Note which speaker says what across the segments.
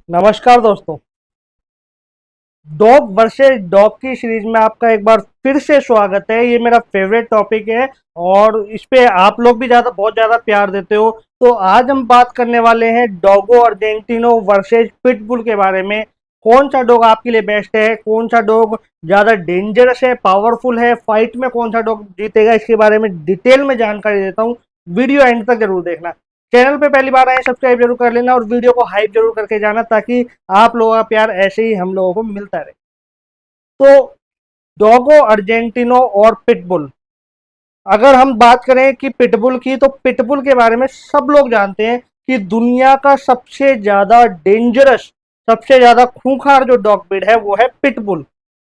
Speaker 1: नमस्कार दोस्तों। Dog versus dog की सीरीज में आपका एक बार फिर से स्वागत है। ये मेरा फेवरेट टॉपिक है और इस पे आप लोग भी बहुत ज़्यादा प्यार देते हो। तो आज हम बात करने वाले हैं डॉगो अर्जेंटिनो वर्सेस पिटबुल के बारे में। कौन सा डॉग आपके लिए बेस्ट है, कौन सा डॉग ज़्यादा डेंजरस है, पावरफुल है, फाइट में कौन सा डॉग जीतेगा, इसके बारे में डिटेल में जानकारी देता हूँ। वीडियो एंड तक जरूर देखना। चैनल पे पहली बार आए सब्सक्राइब जरूर कर लेना और वीडियो को हाइप जरूर करके जाना, ताकि आप लोगों का प्यार ऐसे ही हम लोगों को मिलता रहे। तो डॉगो अर्जेंटिनो और पिटबुल, अगर हम बात करें कि पिटबुल की, तो पिटबुल के बारे में सब लोग जानते हैं कि दुनिया का सबसे ज्यादा डेंजरस, सबसे ज्यादा खूंखार जो डॉग ब्रीड है वो है पिटबुल,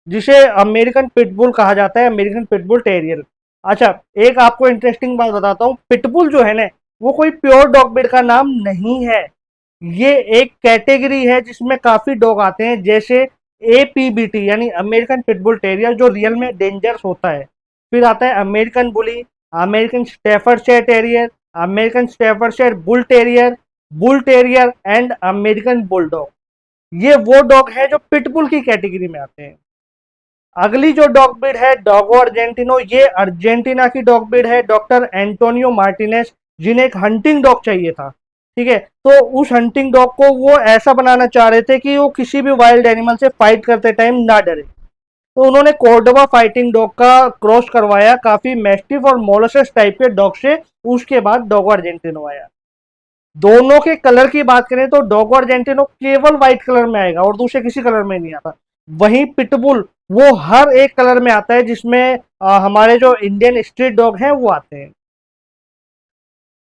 Speaker 1: जिसे अमेरिकन पिटबुल कहा जाता है, अमेरिकन पिटबुल टेरियर। अच्छा, एक आपको इंटरेस्टिंग बात बताता हूँ। पिटबुल जो है ना, वो कोई प्योर डॉग ब्रीड का नाम नहीं है। ये एक कैटेगरी है जिसमें काफी डॉग आते हैं, जैसे APBT यानी अमेरिकन पिटबुल टेरियर, जो रियल में डेंजरस होता है। फिर आता है American bully, American Staffordshire terrier, American Staffordshire bull terrier and American bulldog. ये वो डॉग है जो पिटबुल की कैटेगरी में आते हैं। अगली जो डॉग ब्रीड है डॉगो अर्जेंटिनो, ये अर्जेंटीना की डॉग ब्रीड है। डॉक्टर एंटोनियो मार्टिनेज, जिन्हें एक हंटिंग डॉग चाहिए था, ठीक है, तो उस हंटिंग डॉग को वो ऐसा बनाना चाह रहे थे कि वो किसी भी वाइल्ड एनिमल से फाइट करते टाइम ना डरे। तो उन्होंने कोर्डोबा फाइटिंग डॉग का क्रॉस करवाया काफी मैस्टिफ और मोलसेस टाइप के डॉग से। उसके बाद डॉगो अर्जेंटिनो आया। दोनों के कलर की बात करें तो डॉगो अर्जेंटिनो केवल व्हाइट कलर में आएगा और दूसरे किसी कलर में नहीं आता। वहीं पिटबुल वो हर एक कलर में आता है, जिसमें हमारे जो इंडियन स्ट्रीट डॉग हैं वो आते हैं।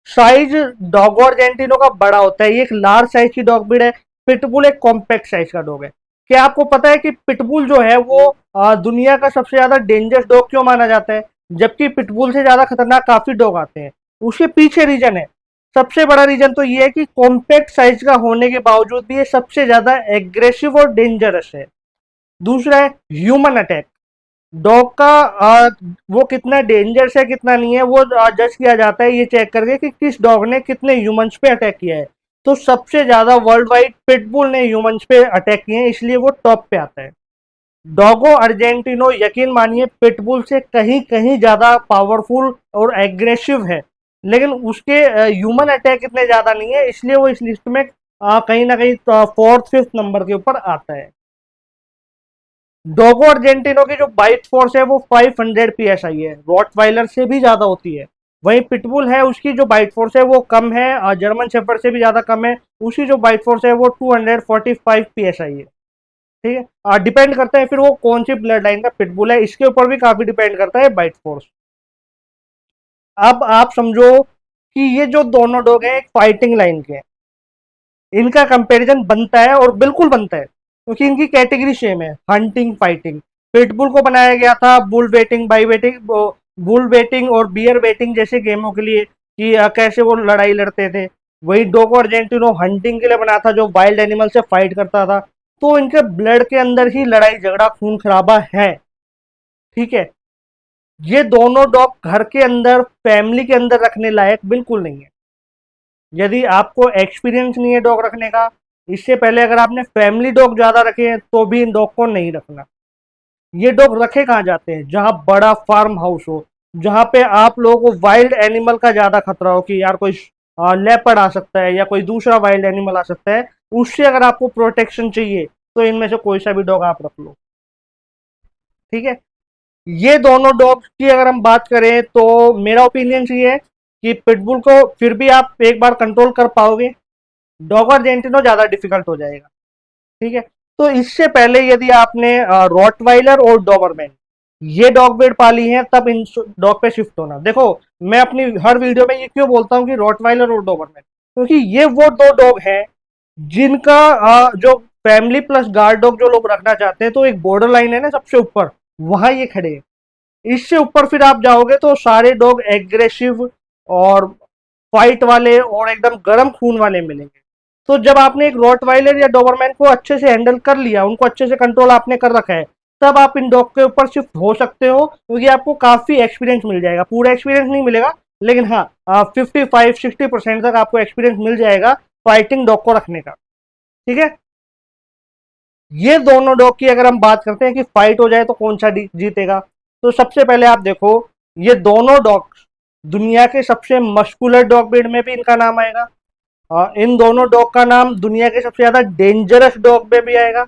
Speaker 1: साइज डॉगो अर्जेंटिनो का बड़ा होता है, ये एक लार्ज साइज की डॉग ब्रीड है। पिटबुल एक कॉम्पैक्ट साइज का डॉग है। क्या आपको पता है कि पिटबुल जो है वो दुनिया का सबसे ज्यादा डेंजरस डॉग क्यों माना जाता है, जबकि पिटबुल से ज्यादा खतरनाक काफी डॉग आते हैं? उसके पीछे रीजन है। सबसे बड़ा रीजन तो ये है कि कॉम्पैक्ट साइज का होने के बावजूद भी ये सबसे ज्यादा एग्रेसिव और डेंजरस है। दूसरा है ह्यूमन अटैक। डॉग का वो कितना डेंजरस है कितना नहीं है, वो जज किया जाता है ये चेक करके कि किस डॉग ने कितने ह्यूमंस पे अटैक किया है। तो सबसे ज्यादा वर्ल्ड वाइड पिटबुल ने ह्यूमंस पे अटैक किए हैं, इसलिए वो टॉप पे आता है। डॉगो अर्जेंटिनो यकीन मानिए पिटबुल से कहीं कहीं ज्यादा पावरफुल और एग्रेसिव है, लेकिन उसके ह्यूमन अटैक इतने ज्यादा नहीं है, इसलिए वो इस लिस्ट में कहीं ना कहीं फोर्थ फिफ्थ नंबर के ऊपर आता है। डोगो अर्जेंटिनो की जो बाइट फोर्स है वो 500 PSI है, रॉटवाइलर से भी ज्यादा होती है। वहीं पिटबुल है, उसकी जो बाइट फोर्स है वो कम है, जर्मन शेफर्ड से भी ज्यादा कम है। उसकी जो बाइट फोर्स है वो 245 PSI है। ठीक है, डिपेंड करता है फिर वो कौन सी ब्लड लाइन का पिटबुल है, इसके ऊपर भी काफी डिपेंड करता है बाइट फोर्स। अब आप समझो कि ये जो दोनों डॉग हैं एक फाइटिंग लाइन के हैं, इनका कंपैरिजन बनता है और बिल्कुल बनता है, क्योंकि इनकी कैटेगरी सेम है, हंटिंग फाइटिंग। पिटबुल को बनाया गया था bull baiting by baiting, bull baiting और बियर बेटिंग जैसे गेमों के लिए, कि कैसे वो लड़ाई लड़ते थे। वही डोगो अर्जेंटिनो हंटिंग के लिए बना था, जो वाइल्ड एनिमल से फाइट करता था। तो इनके ब्लड के अंदर ही लड़ाई झगड़ा खून खराबा है। ठीक है, ये दोनों डॉग घर के अंदर फैमिली के अंदर रखने लायक बिल्कुल नहीं है। यदि आपको एक्सपीरियंस नहीं है डॉग रखने का, इससे पहले अगर आपने फैमिली डॉग ज्यादा रखे हैं, तो भी इन डॉग को नहीं रखना। ये डॉग रखे कहाँ जाते हैं? जहां बड़ा फार्म हाउस हो, जहां पे आप लोगों को वाइल्ड एनिमल का ज्यादा खतरा हो, कि यार कोई लेपर्ड आ सकता है या कोई दूसरा वाइल्ड एनिमल आ सकता है, उससे अगर आपको प्रोटेक्शन चाहिए तो इनमें से कोई सा भी डॉग आप रख लो। ठीक है, ये दोनों डॉग्स की अगर हम बात करें तो मेरा ओपिनियन ये है कि पिटबुल को फिर भी आप एक बार कंट्रोल कर पाओगे, डॉग अर्जेंटिनो ज्यादा डिफिकल्ट हो जाएगा। ठीक है, तो इससे पहले यदि आपने रॉटवाइलर और डॉबरमैन ये डॉग ब्रीड पाली है, तब इन डॉग पे शिफ्ट होना। देखो, मैं अपनी हर वीडियो में ये क्यों बोलता हूँ कि रॉटवाइलर और डॉबरमैन, क्योंकि ये वो दो डॉग हैं जिनका जो फैमिली प्लस गार्ड डॉग जो लोग रखना चाहते हैं, तो एक बॉर्डर लाइन है ना सबसे ऊपर, वहां ये खड़े हैं। इससे ऊपर फिर आप जाओगे तो सारे डॉग एग्रेसिव और फाइट वाले और एकदम गर्म खून वाले मिलेंगे। तो जब आपने एक रॉटवाइलर या डोबरमैन को अच्छे से हैंडल कर लिया, उनको अच्छे से कंट्रोल आपने कर रखा है, तब आप इन डॉग के ऊपर शिफ्ट हो सकते हो, क्योंकि आपको काफी एक्सपीरियंस मिल जाएगा। पूरा एक्सपीरियंस नहीं मिलेगा, लेकिन हाँ 55-60% तक आपको एक्सपीरियंस मिल जाएगा फाइटिंग डॉग को रखने का। ठीक है, ये दोनों डॉग की अगर हम बात करते हैं कि फाइट हो जाए तो कौन सा जीतेगा, तो सबसे पहले आप देखो, ये दोनों डॉग दुनिया के सबसे मस्कुलर डॉग ब्रीड में भी इनका नाम आएगा। इन दोनों डॉग का नाम दुनिया के सबसे ज्यादा डेंजरस डॉग में भी आएगा,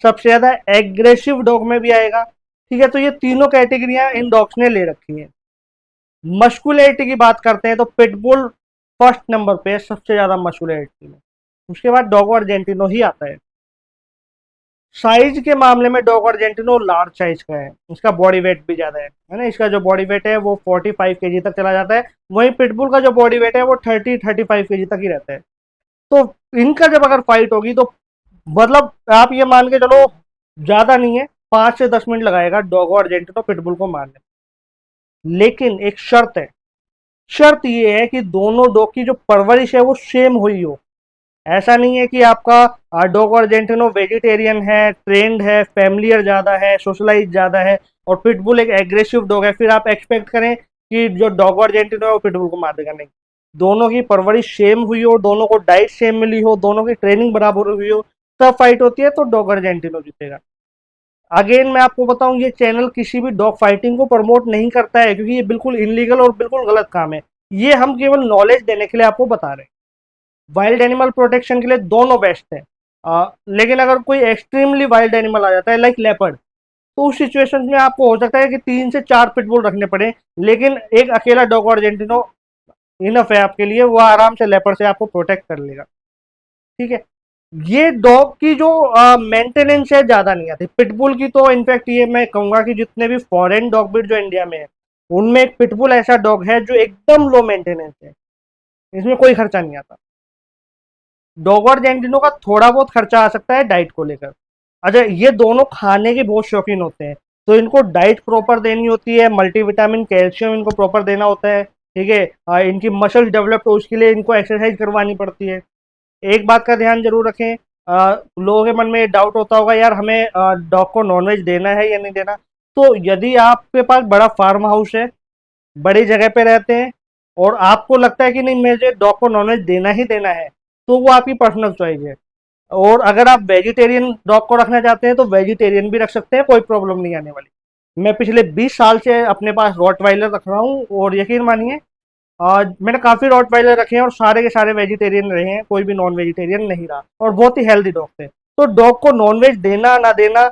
Speaker 1: सबसे ज्यादा एग्रेसिव डॉग में भी आएगा। ठीक है, तो ये तीनों कैटेगरियां इन डॉग्स ने ले रखी हैं। मस्कुलैरिटी की बात करते हैं तो पिटबुल फर्स्ट नंबर पे है सबसे ज्यादा मस्कुलैरिटी में, उसके बाद डॉगो अर्जेंटिनो ही आता है। साइज के मामले में डॉग अर्जेंटिनो लार्ज साइज का है, इसका बॉडी वेट भी ज्यादा है ना, इसका जो बॉडी वेट है वो 45 kg तक चला जाता है। वहीं पिटबुल का जो बॉडी वेट है वो 30-35 kg तक ही रहता है। तो इनका जब अगर फाइट होगी तो मतलब आप ये मान के चलो ज्यादा नहीं है, 5 से 10 मिनट लगाएगा डॉगो अर्जेंटिनो पिटबुल को मारने में। लेकिन एक शर्त है, शर्त ये है कि दोनों डॉग की जो परवरिश है वो सेम हुई हो। ऐसा नहीं है कि आपका डॉग अर्जेंटिनो वेजिटेरियन है, ट्रेंड है, फैमिलियर ज़्यादा है, सोशलाइज ज़्यादा है, और पिटबुल एक एग्रेसिव डॉग है, फिर आप एक्सपेक्ट करें कि जो डॉग अर्जेंटिनो है वो पिटबुल को मार देगा। नहीं, दोनों की परवरिश सेम हुई हो, दोनों को डाइट सेम मिली हो, दोनों की ट्रेनिंग बराबर हुई हो, तब फाइट होती है तो डॉग अर्जेंटिनो जीतेगा। अगेन मैं आपको बताऊं, ये चैनल किसी भी डॉग फाइटिंग को प्रमोट नहीं करता है, क्योंकि ये बिल्कुल इनलीगल और बिल्कुल गलत काम है। ये हम केवल नॉलेज देने के लिए आपको बता रहे हैं। वाइल्ड एनिमल प्रोटेक्शन के लिए दोनों बेस्ट है, लेकिन अगर कोई एक्सट्रीमली वाइल्ड एनिमल आ जाता है लाइक लेपर्ड, तो उस सिचुएशन में आपको हो सकता है कि 3 से 4 पिटबुल रखने पड़े, लेकिन एक अकेला डॉग अर्जेंटिनो इनफ है आपके लिए, वो आराम से लेपर्ड से आपको प्रोटेक्ट कर लेगा। ठीक है, ये डॉग की जो मेंटेनेंस है ज़्यादा नहीं आती। पिटबुल की तो इनफैक्ट ये मैं कहूँगा कि जितने भी फॉरेन डॉग ब्रीड जो इंडिया में है, उनमें एक पिटबुल ऐसा डॉग है जो एकदम लो मेंटेनेंस है, इसमें कोई खर्चा नहीं आता। डॉग अर्जेंटिनो का थोड़ा बहुत खर्चा आ सकता है डाइट को लेकर। अच्छा, ये दोनों खाने के बहुत शौकीन होते हैं, तो इनको डाइट प्रॉपर देनी होती है, मल्टीविटामिन कैल्शियम इनको प्रॉपर देना होता है। ठीक है, इनकी मसल डेवलप हो उसके लिए इनको एक्सरसाइज करवानी पड़ती है। एक बात का ध्यान जरूर रखें, लोगों के मन में डाउट होता होगा यार हमें डॉग को नॉनवेज देना है या नहीं देना। तो यदि आपके पास बड़ा फार्म हाउस है, बड़ी जगह पे रहते हैं, और आपको लगता है कि नहीं मुझे डॉग को नॉनवेज देना ही देना है, तो वो आपकी पर्सनल चॉइस है। और अगर आप वेजिटेरियन डॉग को रखना चाहते हैं तो वेजिटेरियन भी रख सकते हैं, कोई प्रॉब्लम नहीं आने वाली। मैं पिछले 20 साल से अपने पास रॉटवाइलर रख रहा हूँ, और यकीन मानिए मैंने काफ़ी रॉटवाइलर रखे हैं और सारे के सारे वेजिटेरियन रहे हैं, कोई भी नॉन वेजिटेरियन नहीं रहा, और बहुत ही हेल्दी डॉग थे। तो डॉग को नॉनवेज देना ना देना,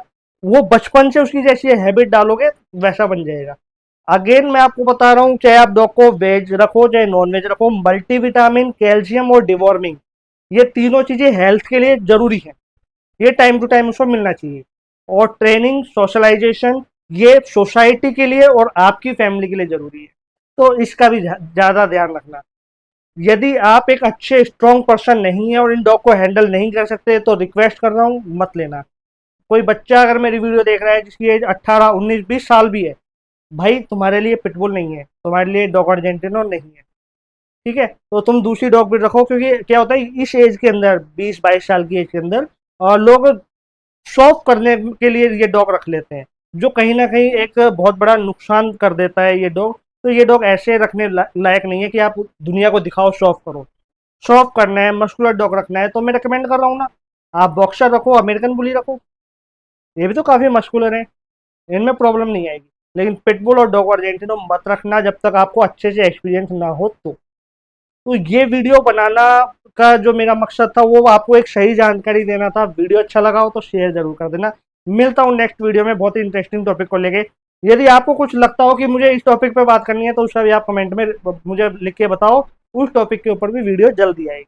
Speaker 1: वो बचपन से उसकी जैसी हैबिट डालोगे वैसा बन जाएगा। अगेन मैं आपको बता रहा हूँ, चाहे आप डॉग को वेज रखो चाहे नॉन वेज रखो, मल्टीविटामिन, कैल्शियम और डिवॉर्मिंग, ये तीनों चीज़ें हेल्थ के लिए ज़रूरी है, ये टाइम टू टाइम उसको मिलना चाहिए। और ट्रेनिंग, सोशलाइजेशन, ये सोसाइटी के लिए और आपकी फैमिली के लिए ज़रूरी है, तो इसका भी ज़्यादा ध्यान रखना। यदि आप एक अच्छे स्ट्रॉन्ग पर्सन नहीं है और इन डॉग को हैंडल नहीं कर सकते, तो रिक्वेस्ट कर रहा हूँ मत लेना। कोई बच्चा अगर मेरी वीडियो देख रहा है जिसकी एज 18, 19, 20 साल भी है, भाई तुम्हारे लिए पिटबुल नहीं है, तुम्हारे लिए डॉग अर्जेंटिनो नहीं है। ठीक है, तो तुम दूसरी डॉग ब्रीड रखो, क्योंकि क्या होता है इस एज के अंदर, 20-22 साल की एज के अंदर लोग शौक करने के लिए ये डॉग रख लेते हैं, जो कहीं ना कहीं एक बहुत बड़ा नुकसान कर देता है ये डॉग। तो ये डॉग ऐसे रखने लायक नहीं है कि आप दुनिया को दिखाओ, शौक करो। शौक करना है, मस्कुलर डॉग रखना है, तो मैं रिकमेंड कर रहा हूँ ना, आप बॉक्सर रखो, अमेरिकन बुली रखो, ये भी तो काफ़ी मस्कुलर है, इनमें प्रॉब्लम नहीं आएगी। लेकिन पिटबुल और डॉग अर्जेंटिनो मत रखना जब तक आपको अच्छे से एक्सपीरियंस ना हो। तो ये वीडियो बनाना का जो मेरा मकसद था वो आपको एक सही जानकारी देना था। वीडियो अच्छा लगा हो तो शेयर जरूर कर देना। मिलता हूँ नेक्स्ट वीडियो में बहुत ही इंटरेस्टिंग टॉपिक को लेके। यदि आपको कुछ लगता हो कि मुझे इस टॉपिक पे बात करनी है तो उसका भी आप कमेंट में मुझे लिख के बताओ, उस टॉपिक के ऊपर भी वीडियो जल्दी आएगी।